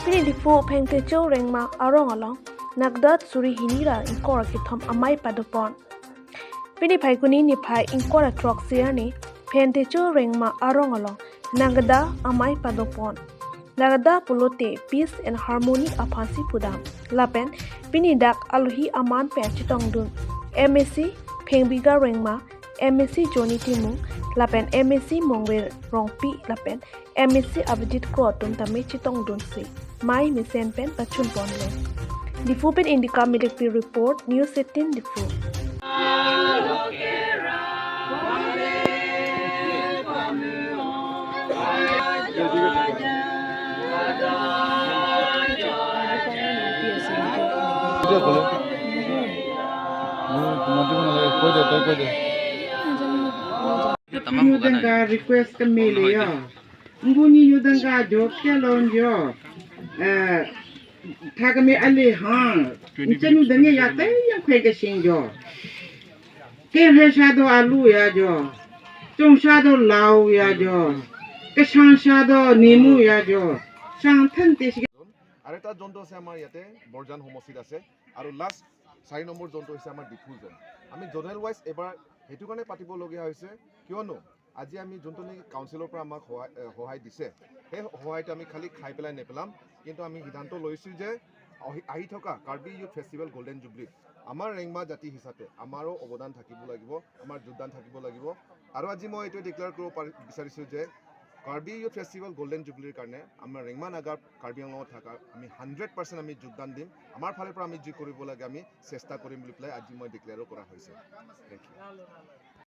Pini diphu phentecho rengma arong along. Ngada suri hinira inkora kithom amai padopon. Pini phaikuni ni phai inkora troxia ni phentecho rengma arong along. Ngada amai padopon. Ngada pulote peace and harmony aphansi pudam. Lapen pini dak aluhi aman pe chitong dun. MSc phengbiga rengma MSc Joni Timu lapen MSc Mongwe Rongpi lapen MSc Abdit Krotum Tame Chitong Dunsi Mai Misen Pen Pachun Ponle Difu Pen Indica Military Report News 18 Difu Nyudanga request kemele ya. Mbuni nyudanga jo kelon jo. Thagame ale ha. Nchenu denge ya te yang kwege singjo. Kemhe shado alu ya jo. Chong shado lao ya jo. Keshan shado nimu ya jo. Shang thante shi. আৰু এটা জন্তু আছে আমাৰ ইয়াতে বৰজান সমষ্টিত আছে আৰু last 4 number জন্তু হৈছে আমাৰ ডিফু জন আমি জোনেল ওয়াইজ এবাৰ হেতু কাৰণে পাতিবলগীয়া হৈছে কিয়নো আজি আমি যোনটো নেকি কাউন্সিলৰ পৰা আমাক সহায় দিছে সেই সহায়টো আমি খালি খাই পেলাই নেপেলাম কিন্তু আমি সিদ্ধান্ত লৈছো যে আহি থকা Karbi youth festival golden jubilee আমাৰ ৰেংমা জাতি হিচাপে আমাৰো অৱদান থাকিব লাগিব আমাৰ যোগদান থাকিব লাগিব আৰু আজি মই এইটো ডিক্লেয়াৰ কৰিব বিচাৰিছো যে কাৰ্বি ইউথ ফেষ্টিভেল গোল্ডেন জুবলিৰ কাৰণে আমাৰ ৰেংমা নাগাৰ কাৰ্বি আংলঙত থকা আমি 100% আমি যোগদান দিম আমাৰ ফালৰ পৰা আমি যি কৰিব লাগে আমি চেষ্টা কৰিম বুলি পেলাই আজি মই ডিক্লেয়াৰো কৰা হৈছে থ্যাংক ইউ